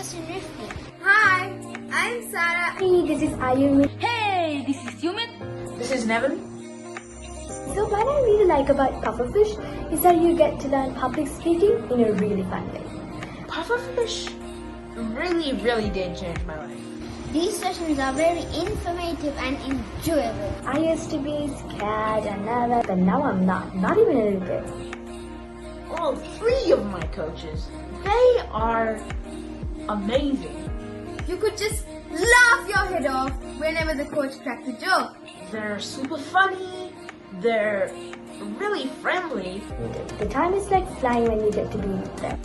session with me. Hi, I'm Sarah. Hey, this is Ayumi. Hey, this is Yumit. This is Nevin. So what I really like about Pufferfish is that you get to learn public speaking in a really fun way. Pufferfish really did change my life. These sessions are very informative and enjoyable. I used to be scared and nervous, but now I'm not even a little bit. All three of my coaches, they are amazing. You could just laugh your head off whenever the coach cracks a joke. They're super funny. They're really friendly. The time is like flying when you get to be with them.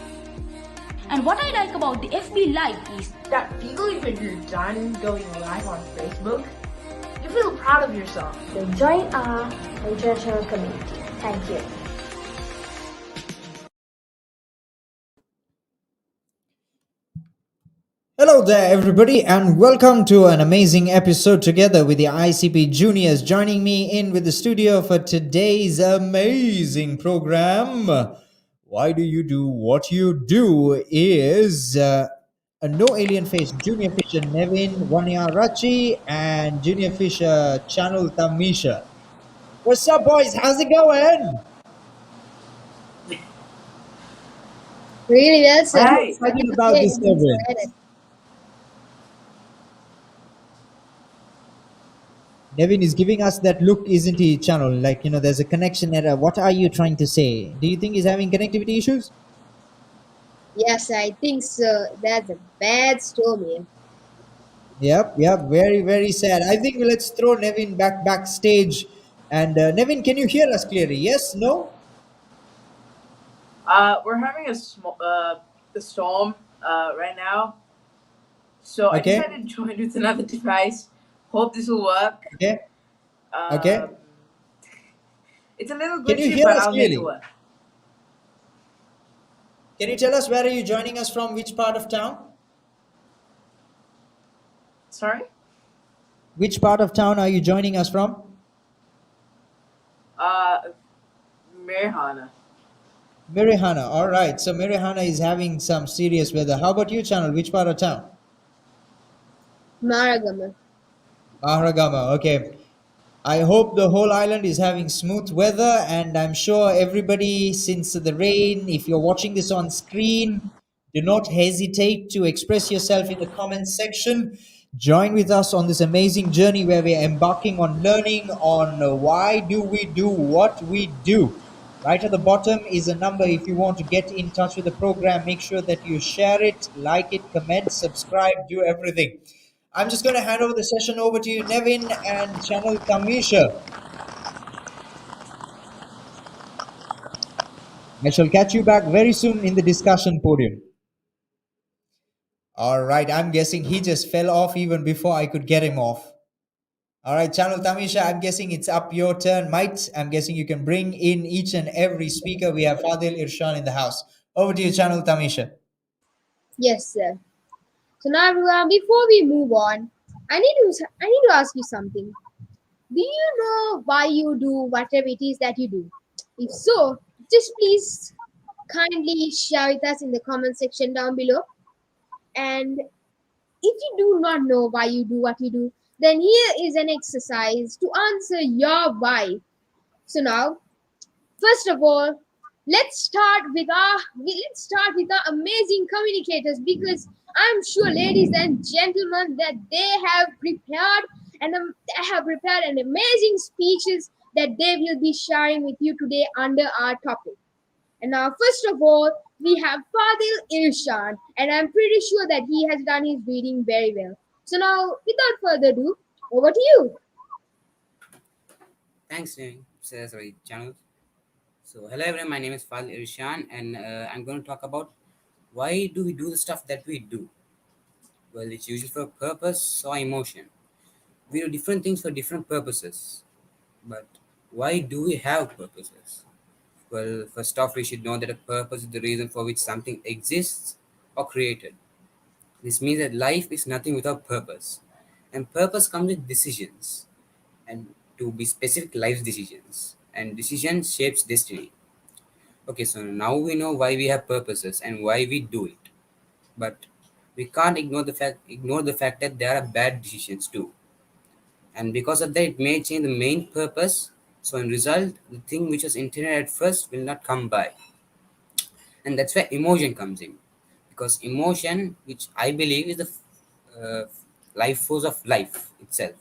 And what I like about the FB Live is That feeling when you're done going live on Facebook, you feel proud of yourself. So join our international community. Thank you. Hello there, everybody, and welcome to an amazing episode together with the ICP Juniors. Joining me in with the studio for today's amazing program, Why Do You Do What You Do, is a No Alien Face Junior Fisher Nevin Vanya Rachi and Junior Fisher Channel Tamisha. What's up, boys? How's it going? Really well, sir. How are you feeling about this, Nevin? Nevin is giving us that look, isn't he, channel? Like, there's a connection error. What are you trying to say? Do you think he's having connectivity issues? Yes, I think so. That's a bad storm here. Yep. Very sad. I think let's throw Nevin backstage. And Nevin, can you hear us clearly? Yes? No? We're having a storm right now. So Okay. I decided to join with another device. Hope this will work. Okay. Okay. It's a little Can you glitchy, hear but us I'll make clearly? it work. Can you tell us where are you joining us from? Which part of town? Sorry? Which part of town are you joining us from? Mirhana. Mirihana. All right. So Mirihana is having some serious weather. How about you, channel? Which part of town? Maragama. Maharagama. Okay. I hope the whole island is having smooth weather, and I'm sure everybody, since the rain, if you're watching this on screen, do not hesitate to express yourself in the comments section. Join with us on this amazing journey where we're embarking on learning on why do we do what we do. Right at the bottom is a number if you want to get in touch with the program. Make sure that you share it, like it, comment, subscribe, do everything. I'm just going to hand over the session over to you, Nevin and Channel Tamisha. I shall catch you back very soon in the discussion podium. All right, I'm guessing he just fell off even before I could get him off. All right, Channel Tamisha, I'm guessing it's up your turn, mate. I'm guessing you can bring in each and every speaker. We have Fadil Irshan in the house. Over to you, Channel Tamisha. Yes, sir. So now, before we move on, I need to ask you something. Do you know why you do whatever it is that you do? If so, just please kindly share with us in the comment section down below. And if you do not know why you do what you do, then here is an exercise to answer your why. So now, first of all, let's start with our amazing communicators, because I'm sure, ladies and gentlemen, that they have prepared an amazing speeches that they will be sharing with you today under our topic. And now, first of all, we have Fadil Irshan, and I'm pretty sure that he has done his reading very well. So now, without further ado, over to you. Thanks, channel. So, hello everyone, my name is Fadil Irshan, and I'm going to talk about why do we do the stuff that we do. Well, it's usually for purpose or emotion. We do different things for different purposes. But why do we have purposes? Well, first off, we should know that a purpose is the reason for which something exists or created. This means that life is nothing without purpose. And purpose comes with decisions. And to be specific, life decisions. And decision shapes destiny. Okay, so now we know why we have purposes and why we do it. But we can't ignore the fact that there are bad decisions too, and because of that, it may change the main purpose. So, in result, the thing which was intended at first will not come by, and that's where emotion comes in, because emotion, which I believe is the uh, life force of life itself.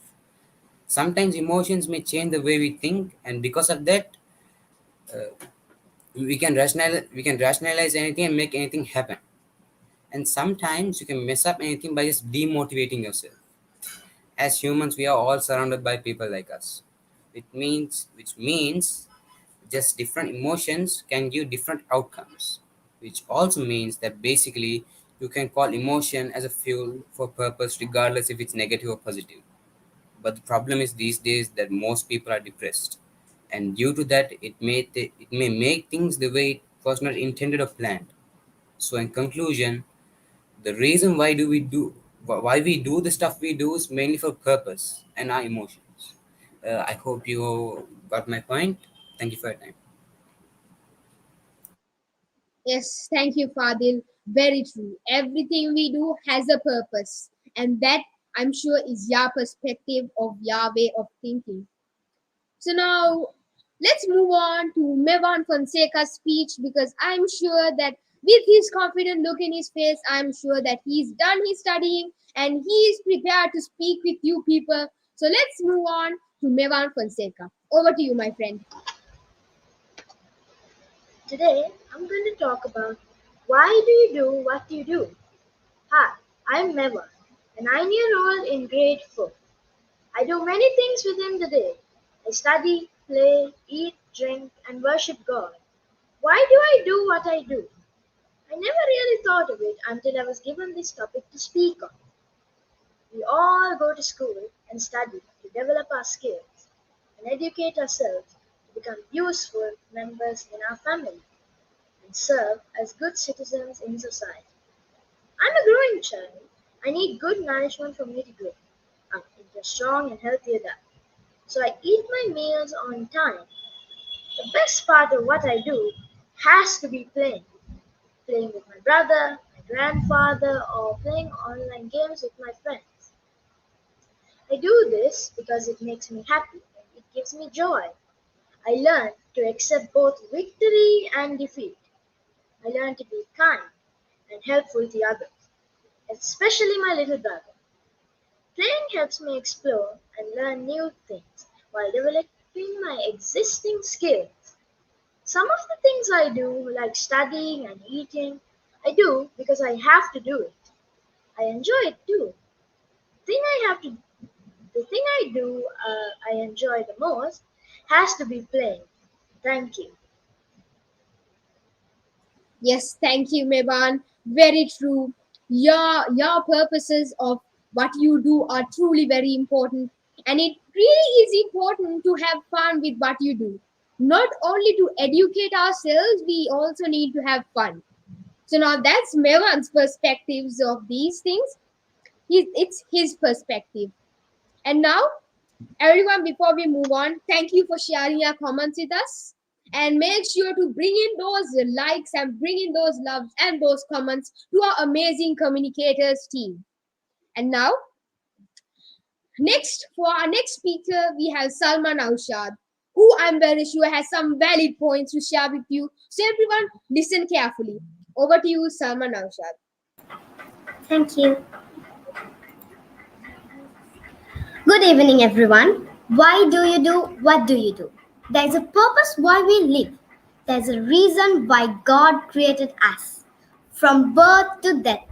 Sometimes emotions may change the way we think, and because of that, we can rationalize anything and make anything happen. And sometimes you can mess up anything by just demotivating yourself. As humans, we are all surrounded by people like us. Which means just different emotions can give different outcomes. Which also means that basically you can call emotion as a fuel for purpose regardless if it's negative or positive. But the problem is these days that most people are depressed, and due to that, it may make things the way it was not intended or planned. So, in conclusion, the reason why we do the stuff we do is mainly for purpose and our emotions. I hope you got my point. Thank you for your time. Yes, thank you, Fadil. Very true. Everything we do has a purpose, and that I'm sure is your perspective of your way of thinking. So now let's move on to Mevan Fonseca's speech because I'm sure that with his confident look in his face, I'm sure that he's done his studying and he is prepared to speak with you people. So let's move on to Mevan Fonseca. Over to you, my friend. Today, I'm going to talk about why do you do what you do. Hi, I'm Meva, a 9-year-old in grade 4. I do many things within the day. I study, play, eat, drink, and worship God. Why do I do what I do? I never really thought of it until I was given this topic to speak on. We all go to school and study to develop our skills and educate ourselves to become useful members in our family and serve as good citizens in society. I'm a growing child. I need good nourishment for me to grow up into a strong and healthy adult. So I eat my meals on time. The best part of what I do has to be playing. Playing with my brother, my grandfather, or playing online games with my friends. I do this because it makes me happy and it gives me joy. I learn to accept both victory and defeat. I learn to be kind and helpful to others, especially my little brother. Playing helps me explore and learn new things while developing my existing skills. Some of the things I do, like studying and eating, I do because I have to do it. I enjoy it too. The thing I have to, the thing I do, I enjoy the most has to be playing. Thank you. Yes, thank you, Mevan. Very true. Your purposes of what you do are truly very important, and it really is important to have fun with what you do. Not only to educate ourselves, we also need to have fun. So now that's Mevan's perspectives of these things. It's his perspective. And now everyone, before we move on, thank you for sharing your comments with us. And make sure to bring in those likes and bring in those loves and those comments to our amazing communicators team. And now, next, for our next speaker, we have Salman Aushad, who I'm very sure has some valid points to share with you. So, everyone, listen carefully. Over to you, Salman Aushad. Thank you. Good evening, everyone. Why do you do what do you do? There's a purpose why we live. There's a reason why God created us. From birth to death.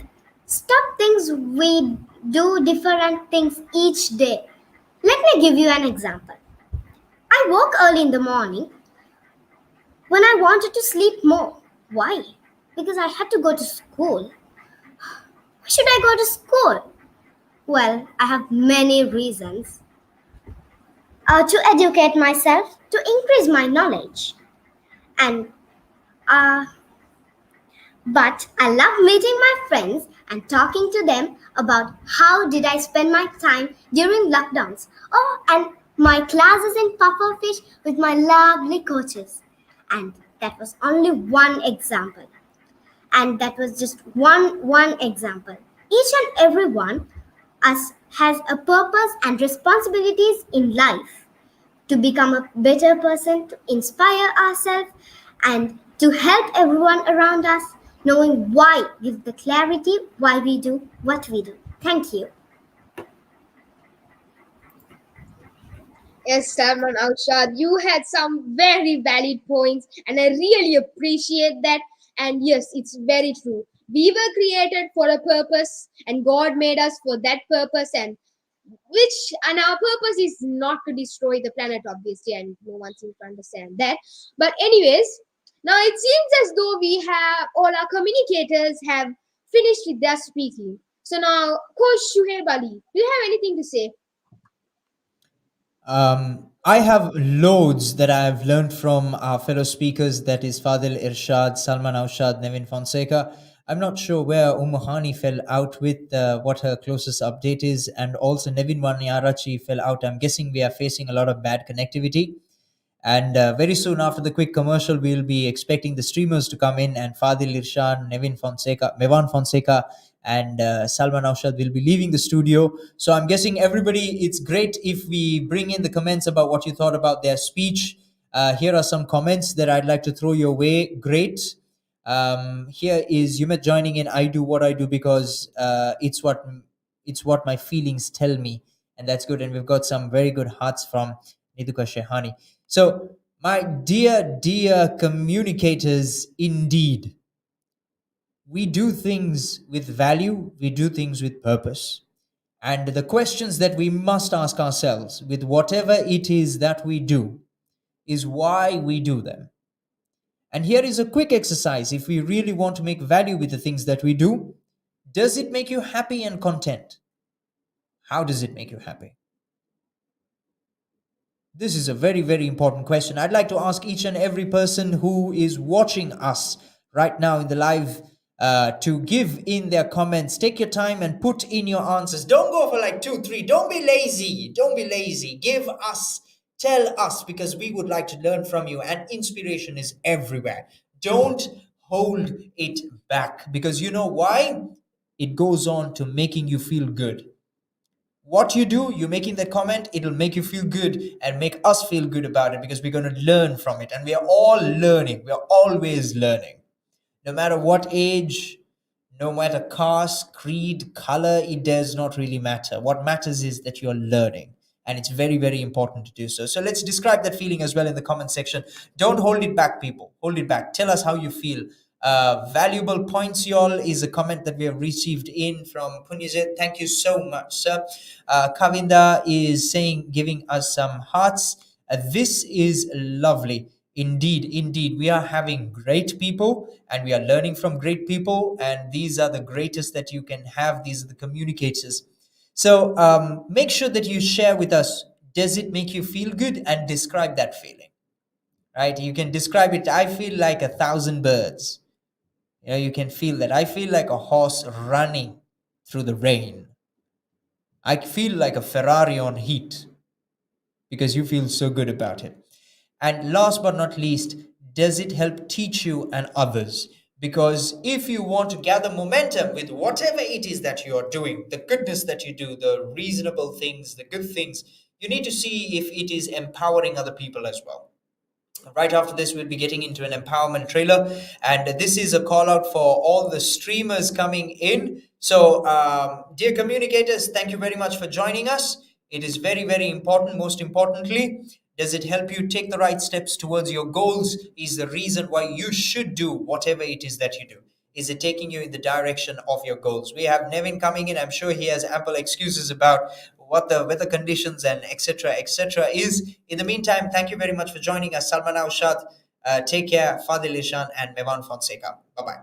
Stop things we do different things each day. Let me give you an example. I woke early in the morning when I wanted to sleep more. Why? Because I had to go to school. Why should I go to school? Well, I have many reasons. To educate myself, to increase my knowledge. And uh, but I love meeting my friends and talking to them about how did I spend my time during lockdowns. Oh, and my classes in Pufferfish with my lovely coaches. And that was only one example. And that was just one example. Each and every one us has a purpose and responsibilities in life to become a better person, to inspire ourselves, and to help everyone around us, knowing why gives the clarity why we do what we do. Thank you. Yes, Salman Aushad, you had some very valid points, and I really appreciate that. And yes, it's very true. We were created for a purpose, and God made us for that purpose, and our purpose is not to destroy the planet, obviously, and no one seems to understand that. But anyways, now it seems as though we have all our communicators have finished with their speaking. So now, Coach Shuhaib Ali, do you have anything to say? I have loads that I've learned from our fellow speakers, that is Fadil Irshad, Salman Aushad, Nevin Fonseca. I'm not sure where Umuhani fell out with what her closest update is, and also Nevin Wanyarachi fell out. I'm guessing we are facing a lot of bad connectivity. And very soon after the quick commercial, we'll be expecting the streamers to come in, and Fadil Irshan, Nevin Fonseca, Mevan Fonseca, and Salman Aushad will be leaving the studio. So I'm guessing everybody, it's great if we bring in the comments about what you thought about their speech. Here are some comments that I'd like to throw your way. Great. Here is Yumet joining in. I do what I do because it's what my feelings tell me, and that's good. And we've got some very good hearts from Niduka Shehani. So, my dear communicators, indeed, we do things with value, we do things with purpose. And the questions that we must ask ourselves with whatever it is that we do is why we do them. And here is a quick exercise if we really want to make value with the things that we do. Does it make you happy and content? How does it make you happy? This is a very important question. I'd like to ask each and every person who is watching us right now in the live to give in their comments. Take your time and put in your answers. Don't go for like two, three. Don't be lazy. Don't be lazy. Give us, tell us, because we would like to learn from you, and inspiration is everywhere. Don't hold it back, because you know why? It goes on to making you feel good. What you do, you making that comment, it'll make you feel good and make us feel good about it, because we're going to learn from it, and we are all learning. We are always learning, no matter what age, no matter caste, creed, color. It does not really matter. What matters is that you're learning, and it's very important to do so. So let's describe that feeling as well in the comment section. Don't hold it back, people. Hold it back. Tell us how you feel. Valuable points, y'all, is a comment that we have received in from Punyajit. Thank you so much, sir. Kavinda is saying, giving us some hearts. This is lovely. Indeed, we are having great people, and we are learning from great people, and these are the greatest that you can have. These are the communicators. So make sure that you share with us. Does it make you feel good? And describe that feeling. Right? You can describe it. I feel like 1,000 birds. You can feel that. I feel like a horse running through the rain. I feel like a Ferrari on heat, because you feel so good about it. And last but not least, does it help teach you and others? Because if you want to gather momentum with whatever it is that you're doing, the goodness that you do, the reasonable things, the good things, you need to see if it is empowering other people as well. Right after this, we'll be getting into an empowerment trailer, and this is a call out for all the streamers coming in. So dear communicators, thank you very much for joining us. It is very important. Most importantly, does it help you take the right steps towards your goals? Is the reason why you should do whatever it is that you do. Is it taking you in the direction of your goals? We have Nevin coming in. I'm sure he has ample excuses about what the weather conditions and etc is. In the meantime, thank you very much for joining us. Salman Aushad, take care. Fadil Ishan and Mevan Fonseca. Bye bye.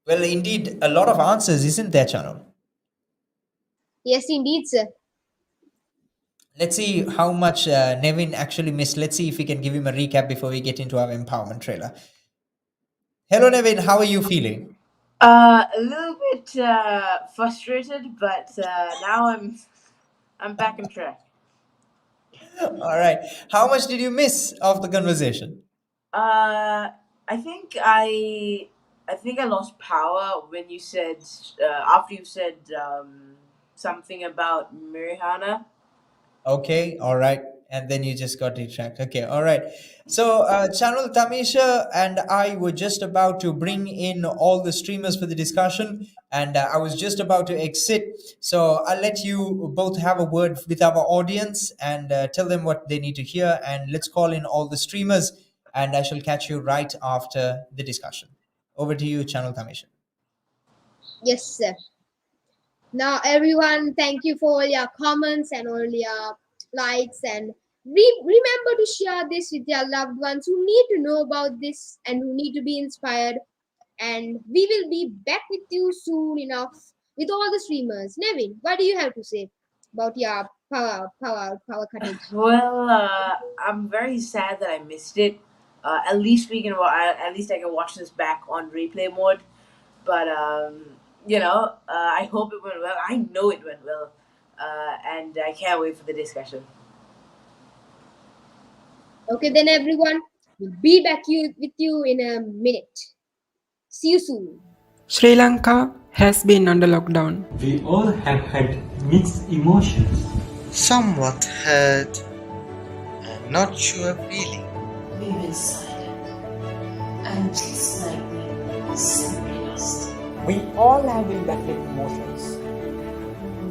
Well, indeed, a lot of answers, isn't there, Channel? Yes, indeed, sir. Let's see how much Nevin actually missed. Let's see if we can give him a recap before we get into our empowerment trailer. Hello, Nevin. How are you feeling? A little bit frustrated, but now I'm back on track. All right. How much did you miss of the conversation? Uh, I think I lost power when you said after you said something about Mirihana. Okay, all right. And then you just got detracted. Okay, all right. So, Channel Tamisha and I were just about to bring in all the streamers for the discussion, and I was just about to exit. So, I'll let you both have a word with our audience and tell them what they need to hear. And let's call in all the streamers, and I shall catch you right after the discussion. Over to you, Channel Tamisha. Yes, sir. Now, everyone, thank you for all your comments and all your likes. And remember to share this with your loved ones who need to know about this and who need to be inspired. And we will be back with you soon enough with all the streamers. Nevin, what do you have to say about your power cottage? Well, I'm very sad that I missed it. At least we can. At least I can watch this back on replay mode. But I hope it went well. I know it went well, and I can't wait for the discussion. Okay, then everyone, we'll be back with you in a minute. See you soon. Sri Lanka has been under lockdown. We all have had mixed emotions. Somewhat hurt and not sure feeling. We were silent and just like me, simply lost. We all have been battling emotions.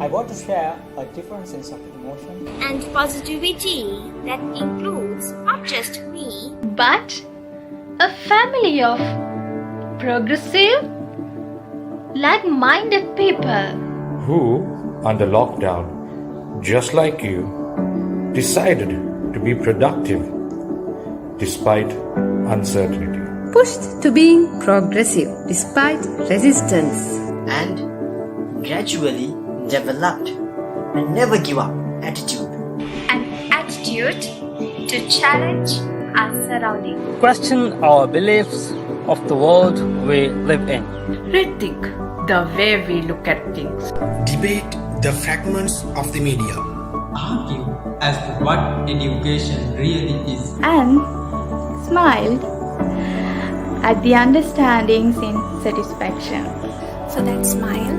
I want to share a different sense of emotion and positivity that includes not just me but a family of progressive, like-minded people who, under lockdown, just like you, decided to be productive despite uncertainty. Pushed to being progressive despite resistance. And gradually developed a never give up attitude. An attitude to challenge our surroundings. Question our beliefs of the world we live in. Rethink the way we look at things. Debate the fragments of the media. Argue as to what education really is. And smiled at the understandings in satisfaction. So that smile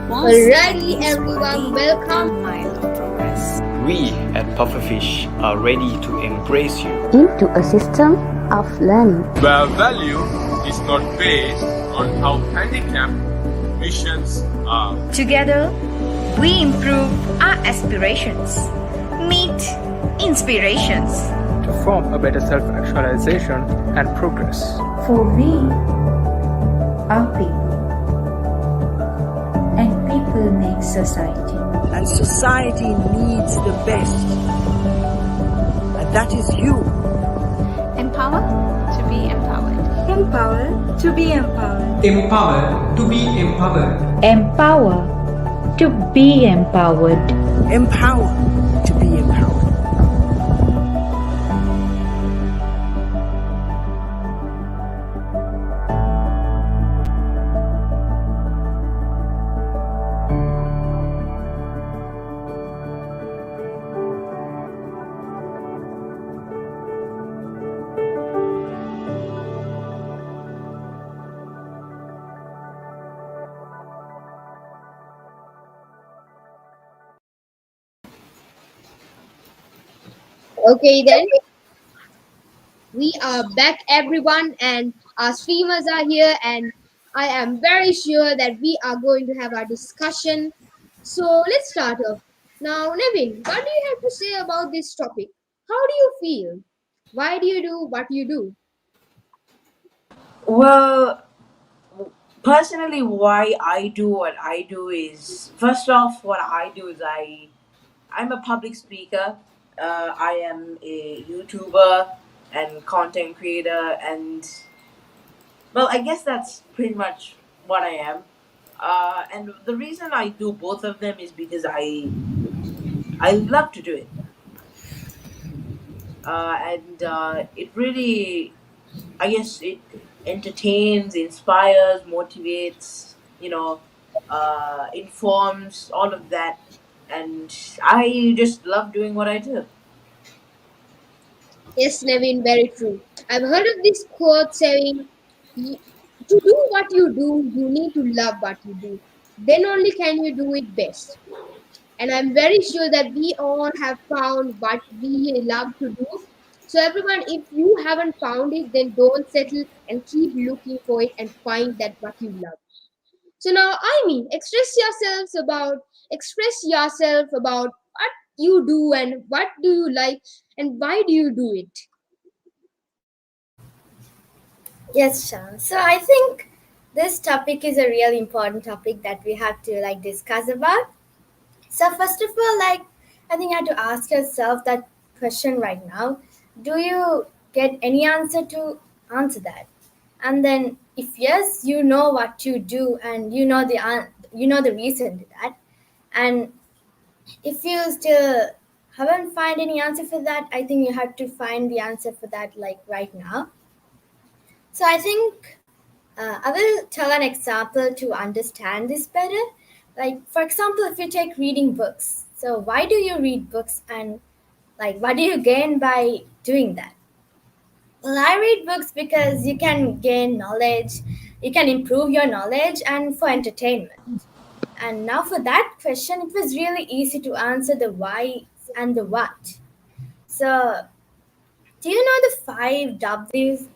was alrighty, everyone, welcome. Mile of progress. We at Pufferfish are ready to embrace you into a system of learning where value is not based on how handicapped missions are. Together, we improve our aspirations, meet inspirations, to form a better self-actualization and progress. For we are people, and people make society. And society needs the best, and that is you. Empower to be empowered. Empower to be empowered. Empower to be empowered. Empower to be empowered. Empower to be empowered. Okay, then we are back, everyone, and our streamers are here, and I am very sure that we are going to have our discussion. So let's start off. Now, Nevin, what do you have to say about this topic? How do you feel? Why do you do what you do? Well, personally, why I do what I do is, first off, what I do is I'm a public speaker. I am a YouTuber and content creator, and well, I guess that's pretty much what I am. And the reason I do both of them is because I love to do it, and it really, I guess, it entertains, inspires, motivates, informs, all of that, and I just love doing what I do. Yes, Naveen, very true. I've heard of this quote saying, "Y- to do what you do, you need to love what you do. Then only can you do it best." And I'm very sure that we all have found what we love to do. So, everyone, if you haven't found it, then don't settle and keep looking for it and find that what you love. So now, I mean, express yourself about what you do and what do you like and why do you do it. Yes, Shan. So I think this topic is a really important topic that we have to like discuss about. So first of all, like I think you have to ask yourself that question right now. Do you get any answer to answer that? And then if yes, you know what you do and you know the reason to that. And if you still haven't find any answer for that, I think you have to find the answer for that like right now. So I think I will tell an example to understand this better. Like, for example, if you take reading books, so why do you read books and like what do you gain by doing that? Well, I read books because you can gain knowledge, you can improve your knowledge, and for entertainment. And now, for that question, it was really easy to answer the why and the what. So, do you know the five W's?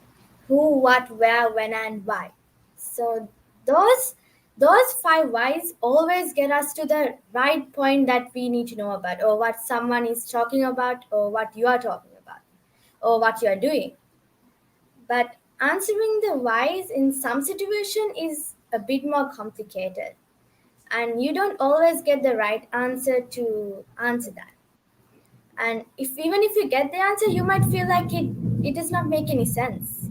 Who, what, where, when, and why? So those those five whys always get us to the right point that we need to know about, or what someone is talking about, or what you are talking about, or what you are doing. But answering the whys in some situation is a bit more complicated, and you don't always get the right answer to answer that. And if you get the answer, you might feel like it does not make any sense.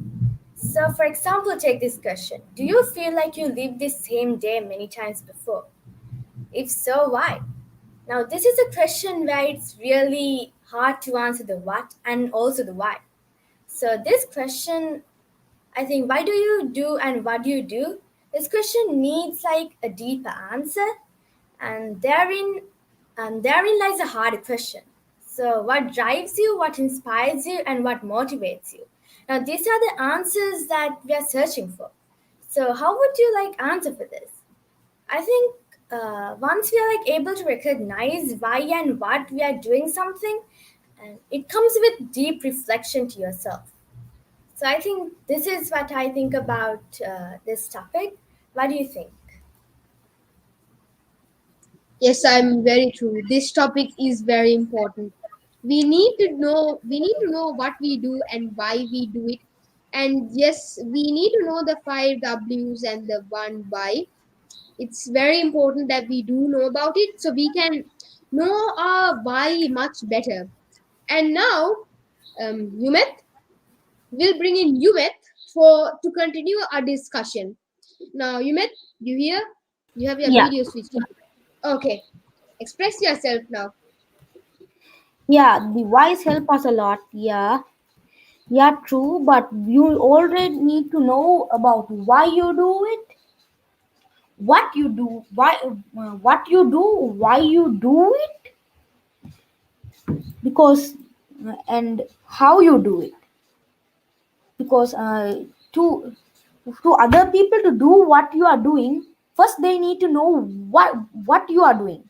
So, for example, take this question. Do you feel like you lived this same day many times before? If so, why? Now, this is a question where it's really hard to answer the what and also the why. So, this question, I think, why do you do and what do you do? This question needs like a deeper answer, and therein lies a hard question. So, what drives you, what inspires you, and what motivates you? Now, these are the answers that we are searching for. So, how would you like answer for this? I think once we are like able to recognize why and what we are doing something, and it comes with deep reflection to yourself. So, I think this is what I think about this topic. What do you think? Yes, I'm very true. This topic is very important. We need to know what we do and why we do it. And yes, we need to know the five W's and the one why. It's very important that we do know about it so we can know our why much better. And now, Yumet, we'll bring in Yumet for to continue our discussion. Now, Yumet, you here? You have your Yeah, video switched on. Okay, express yourself now. yeah, the whys help us a lot. Yeah, yeah, true. But you already need to know about why you do it, what you do, what you do, why you do it, because and how you do it. Because to other people to do what you are doing, first they need to know what you are doing.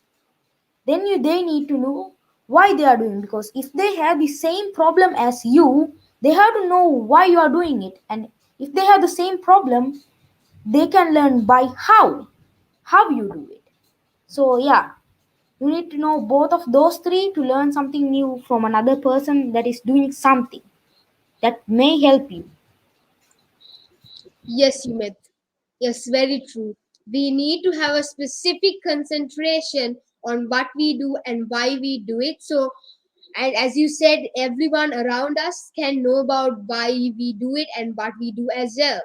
Then they need to know why they are doing, because if they have the same problem as you, they have to know why you are doing it. And if they have the same problem, they can learn by how you do it. So yeah, you need to know both of those three to learn something new from another person that is doing something that may help you. Yes, Yumet. Yes, very true. We need to have a specific concentration on what we do and why we do it. So, and as you said, everyone around us can know about why we do it and what we do as well.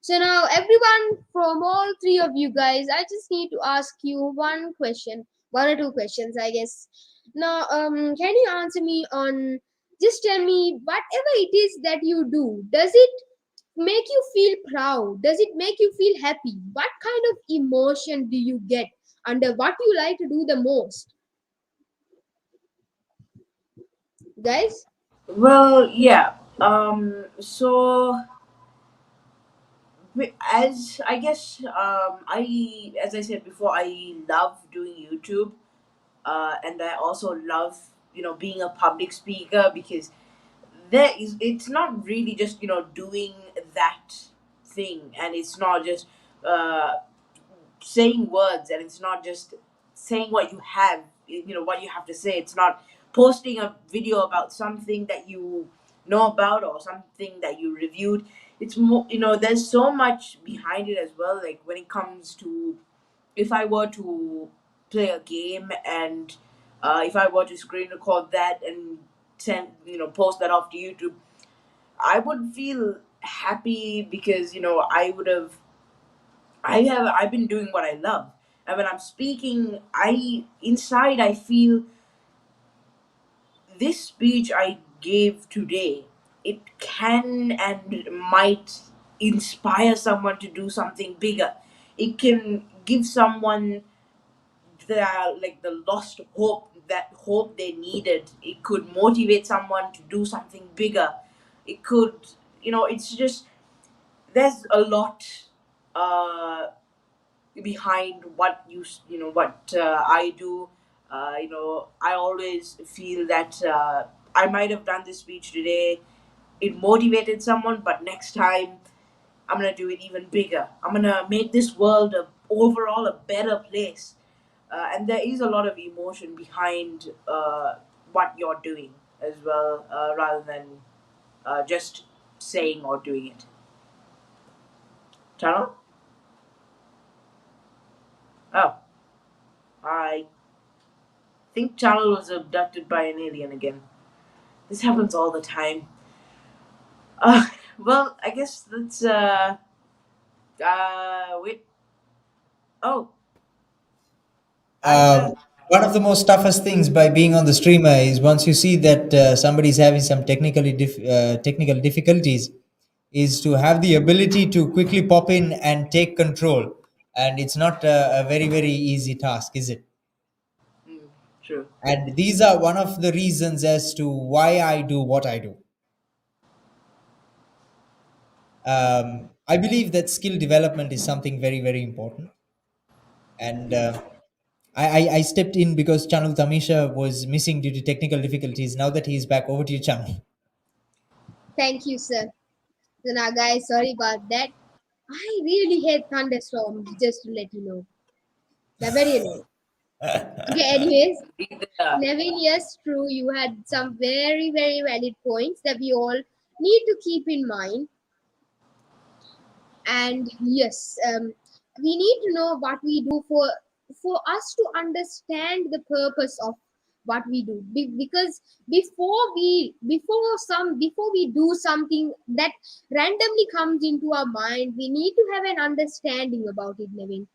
So now, everyone from all three of you guys, I just need to ask you one question, one or two questions, I guess. Now, can you answer me on? Just tell me whatever it is that you do. Does it make you feel proud? Does it make you feel happy? What kind of emotion do you get under what you like to do the most, guys? Well, yeah. So as I guess, as I said before, I love doing YouTube, and I also love being a public speaker because it's not really just doing that thing, and it's not just uh saying words, and it's not just saying what you have, what you have to say. It's not posting a video about something that you know about or something that you reviewed. It's more, there's so much behind it as well. Like when it comes to, if I were to play a game, and if I were to screen record that and send, post that off to YouTube, I would feel happy because I've been doing what I love. And when I'm speaking, I feel this speech I gave today, it can and might inspire someone to do something bigger. It can give someone the the lost hope, that hope they needed. It could motivate someone to do something bigger. It could, it's just, there's a lot uh behind what what I do. I always feel that I might have done this speech today. It motivated someone, but next time I'm gonna do it even bigger. I'm gonna make this world overall a better place. And there is a lot of emotion behind what you're doing as well, rather than just saying or doing it. Channel? Oh, I think Channel was abducted by an alien again. This happens all the time. Uh, well, I guess let's wait. Oh, Um, one of the most toughest things by being on the streamer is once you see that somebody's having some technical difficulties, is to have the ability to quickly pop in and take control. And it's not a very, very easy task, is it? true. And these are one of the reasons as to why I do what I do. I believe that skill development is something very, very important. And I stepped in because Channel Tamisha was missing due to technical difficulties. Now that he's back, over to you, Channel. Thank you, sir. So now, guys, sorry about that. I really hate thunderstorms, just to let you know. They're very annoying. Okay, anyways, Nevin, yes, true. You had some very, very valid points that we all need to keep in mind. And yes, we need to know what we do for us to understand the purpose of what we do. Because before we do something that randomly comes into our mind, we need to have an understanding about it, Nevin.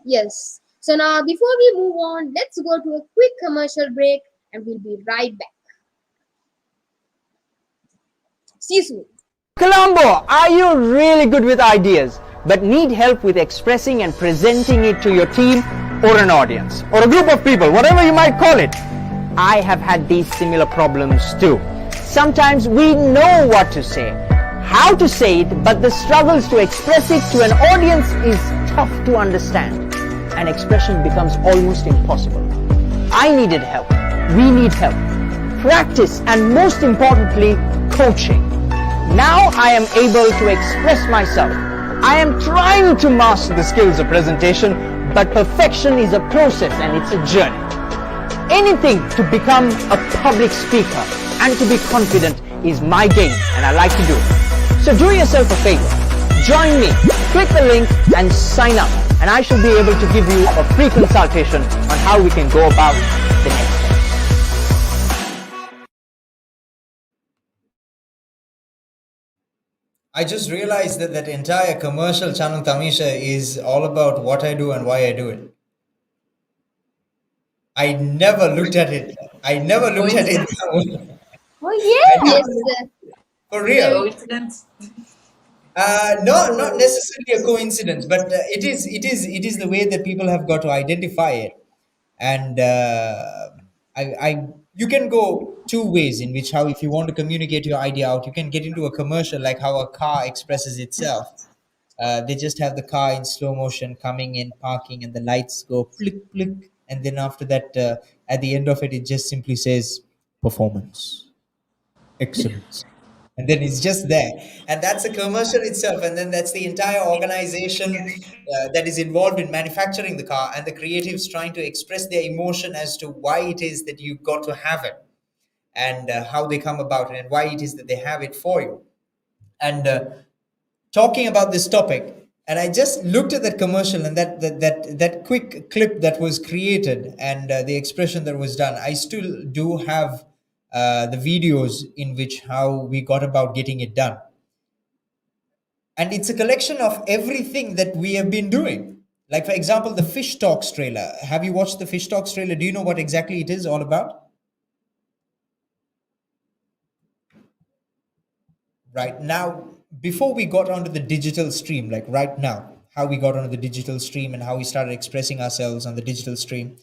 Yes. So now, before we move on, let's go to a quick commercial break, and we'll be right back. See you soon. Colombo, are you really good with ideas but need help with expressing and presenting it to your team or an audience or a group of people, whatever you might call it? I have had these similar problems too. Sometimes we know what to say, how to say it, but the struggles to express it to an audience is tough to understand, and expression becomes almost impossible. I needed help. We need help. Practice, and most importantly, coaching. Now I am able to express myself. I am trying to master the skills of presentation, but perfection is a process and it's a journey. Anything to become a public speaker and to be confident is my game, and I like to do it. So do yourself a favor. Join me, click the link and sign up, and I shall be able to give you a free consultation on how we can go about the next step. I just realized that that entire commercial, Channel Tamisha, is all about what I do and why I do it. I never looked at it. I never looked at it that way. Oh yeah. Yes, For real. Coincidence? Not necessarily a coincidence, but it is the way that people have got to identify it. And you can go two ways in which how if you want to communicate your idea out, you can get into a commercial like how a car expresses itself. They just have the car in slow motion coming in, parking, and the lights go flick, flick. And then after that, at the end of it, it just simply says performance, excellence. And then it's just there. And that's a commercial itself. And then that's the entire organization that is involved in manufacturing the car and the creatives trying to express their emotion as to why it is that you got to have it and how they come about it and why it is that they have it for you. And talking about this topic, and I just looked at that commercial and that quick clip that was created and the expression that was done. I still do have the videos in which how we got about getting it done, and it's a collection of everything that we have been doing. Like for example, the Fish Talks trailer. Have you watched the Fish Talks trailer? Do you know what exactly it is all about? Right now, before we got onto the digital stream, like right now, how we got onto the digital stream and how we started expressing ourselves on the digital stream,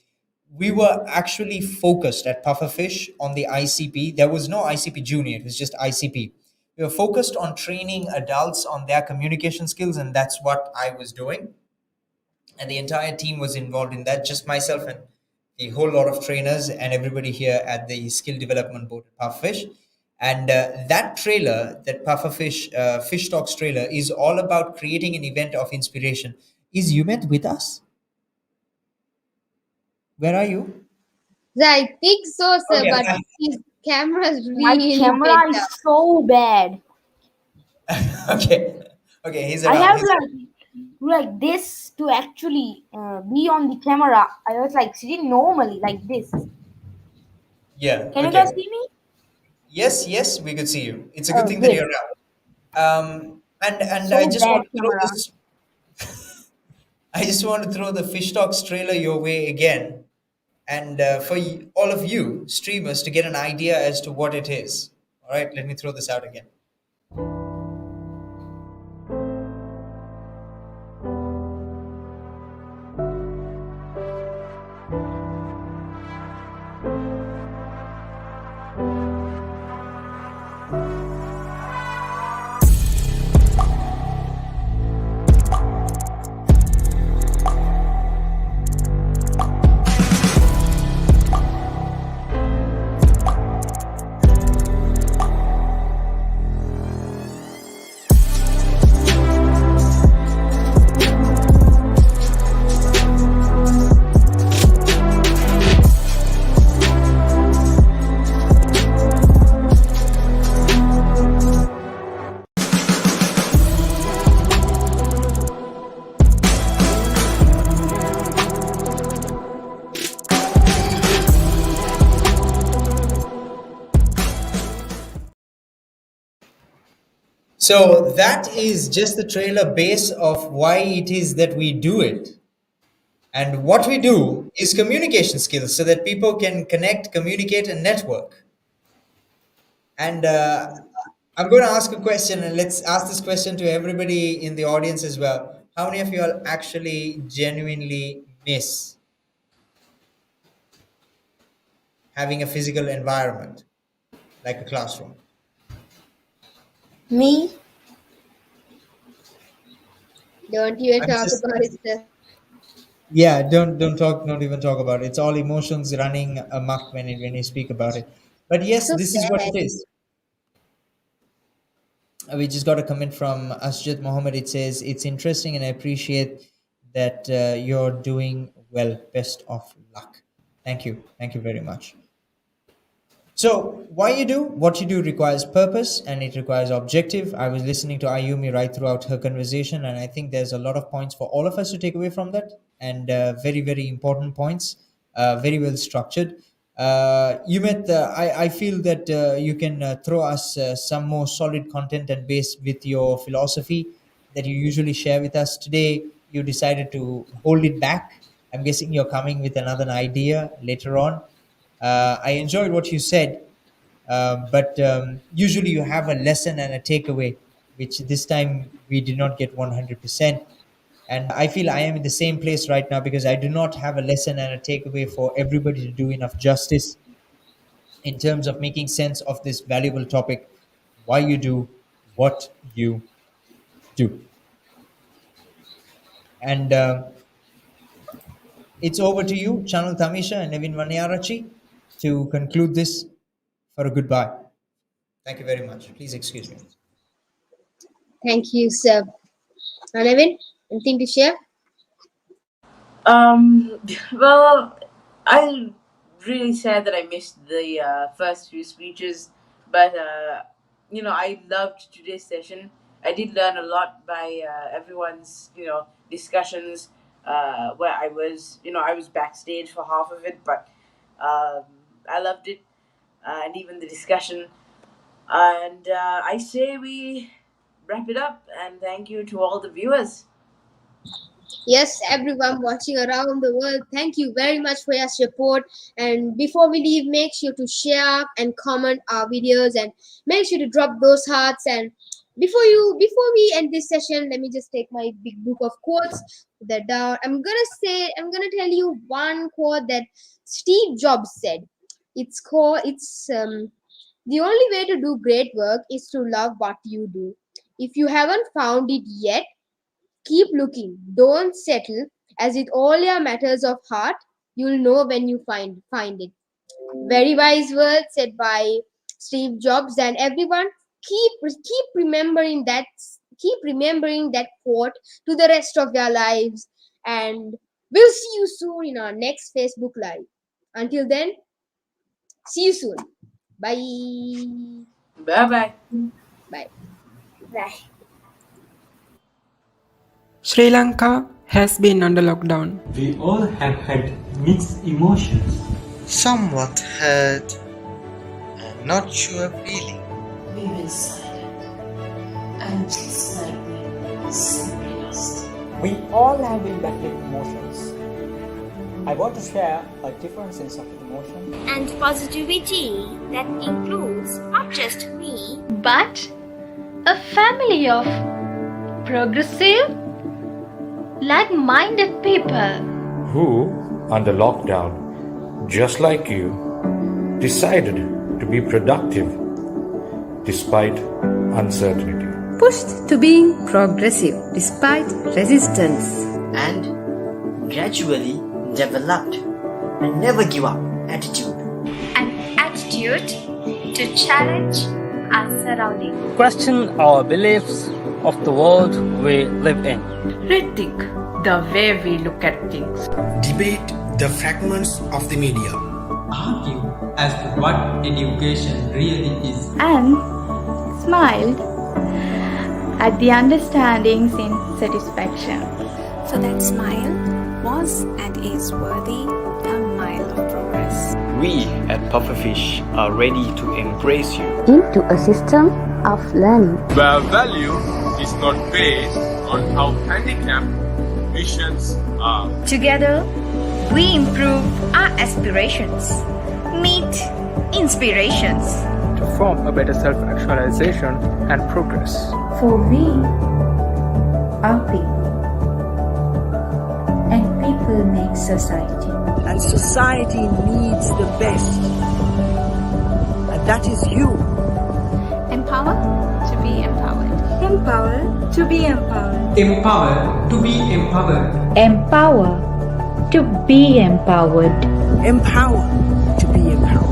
we were actually focused at Pufferfish on the ICP. There was no ICP junior, it was just ICP. We were focused on training adults on their communication skills, and that's what I was doing. And the entire team was involved in that, just myself and a whole lot of trainers and everybody here at the skill development board at Pufferfish. And that trailer, that Pufferfish Fish Talks trailer, is all about creating an event of inspiration. Is Yumet with us? Where are you? I think so, sir, Okay. but his camera is My really camera is better. so bad. Okay. Okay, he's I around. have like this to actually be on the camera. I was like sitting normally like this. Yeah. Can you guys Okay. see me? Yes, yes, we could see you. It's a good Oh, thing that good. you're around. And I So just bad want to throw camera. this. I just want to throw the Fish Talks trailer your way again, and for all of you streamers to get an idea as to what it is. All right, let me throw this out again. So that is just the trailer base of why it is that we do it. And what we do is communication skills so that people can connect, communicate, and network. And I'm going to ask a question, and let's ask this question to everybody in the audience as well. How many of you all actually genuinely miss having a physical environment like a classroom? Me? Don't even I'm talk just about it, sir. Yeah, don't even talk about it. It's all emotions running amok when you speak about it. But yes, So this is what sad. it is. We just got a comment from Asjad Mohammed. It says it's interesting and I appreciate that you're doing well. Best of luck. Thank you very much. So, why you do what you do requires purpose and it requires objective. I was listening to Ayumi right throughout her conversation, and I think there's a lot of points for all of us to take away from that, and very, very important points, very well structured. Yumet, I feel that you can throw us some more solid content and base with your philosophy that you usually share with us. Today, you decided to hold it back. I'm guessing you're coming with another idea later on. I enjoyed what you said, but usually you have a lesson and a takeaway, which this time we did not get 100%. And I feel I am in the same place right now because I do not have a lesson and a takeaway for everybody to do enough justice. in terms of making sense of this valuable topic, why you do what you do. And it's over to you, Channel Tamisha and Nevin Vanyarachi, to conclude this for a goodbye. Thank you very much. Please excuse me. Thank you, sir. Anavin, anything to share? Well, I really sad that I missed the first few speeches, but I loved today's session. I did learn a lot by everyone's discussions. Where I was backstage for half of it, but I loved it, and even the discussion. And I say we wrap it up, and thank you to all the viewers. Yes, everyone watching around the world, thank you very much for your support. And before we leave, make sure to share and comment our videos, and make sure to drop those hearts. And before we end this session, let me just take my big book of quotes that down. I'm gonna tell you one quote that Steve Jobs said. It's the only way to do great work is to love what you do. If you haven't found it yet, keep looking. Don't settle. As with all your matters of heart, you'll know when you find it. Very wise words said by Steve Jobs. And everyone, keep remembering that quote to the rest of your lives. And we'll see you soon in our next Facebook Live. Until then, see you soon. Bye. Bye-bye. Bye. Bye. Sri Lanka has been under lockdown. We all have had mixed emotions. Somewhat hurt and not sure feeling. We were silent and just like we simply lost. We all have been battling emotions. I want to share a different sense of emotion and positivity that includes not just me, but a family of progressive, like-minded people who, under lockdown, just like you, decided to be productive despite uncertainty. Pushed to being progressive despite resistance. And gradually developed a never give up attitude. An attitude to challenge our surroundings. Question our beliefs of the world we live in. Rethink the way we look at things. Debate the fragments of the media. Argue as to what education really is. And smiled at the understandings in satisfaction. So that smile was and is worthy a mile of progress. We at Pufferfish are ready to embrace you into a system of learning where value is not based on how handicapped missions are. Together, we improve our aspirations, meet inspirations, to form a better self-actualization and progress. For we are people, and people make society. And society needs the best. And that is you. Empower to be empowered. Empower to be empowered. Empower to be empowered. Empower to be empowered. Empower to be empowered.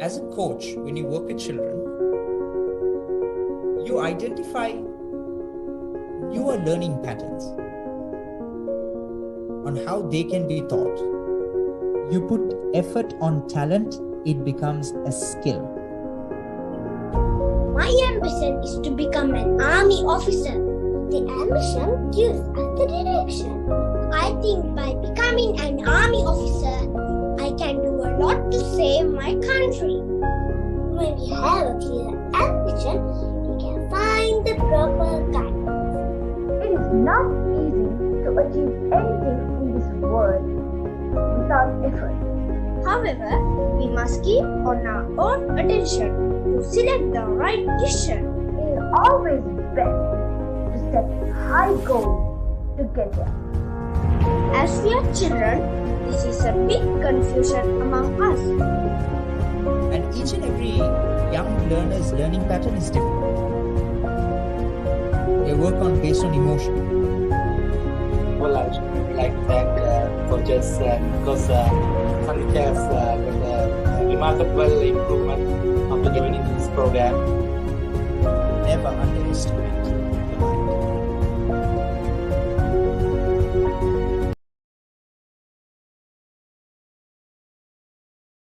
As a coach, when you work with children, you identify newer learning patterns on how they can be taught. You put effort on talent, it becomes a skill. My ambition is to become an army officer. The ambition gives us the direction. I think by becoming an army officer, I can do a lot to save my country. When we have a clear ambition, we can find the proper guidance. It is not easy to achieve anything in this world without effort. However, we must keep on our own attention to select the right decision in always best to set high goals to get there. As we are children, this is a big confusion among us. And each and every young learner's learning pattern is different. They work on based on emotion. Well, I would like to thank coaches because Sanjay has got a remarkable improvement after joining this program. Never underestimate the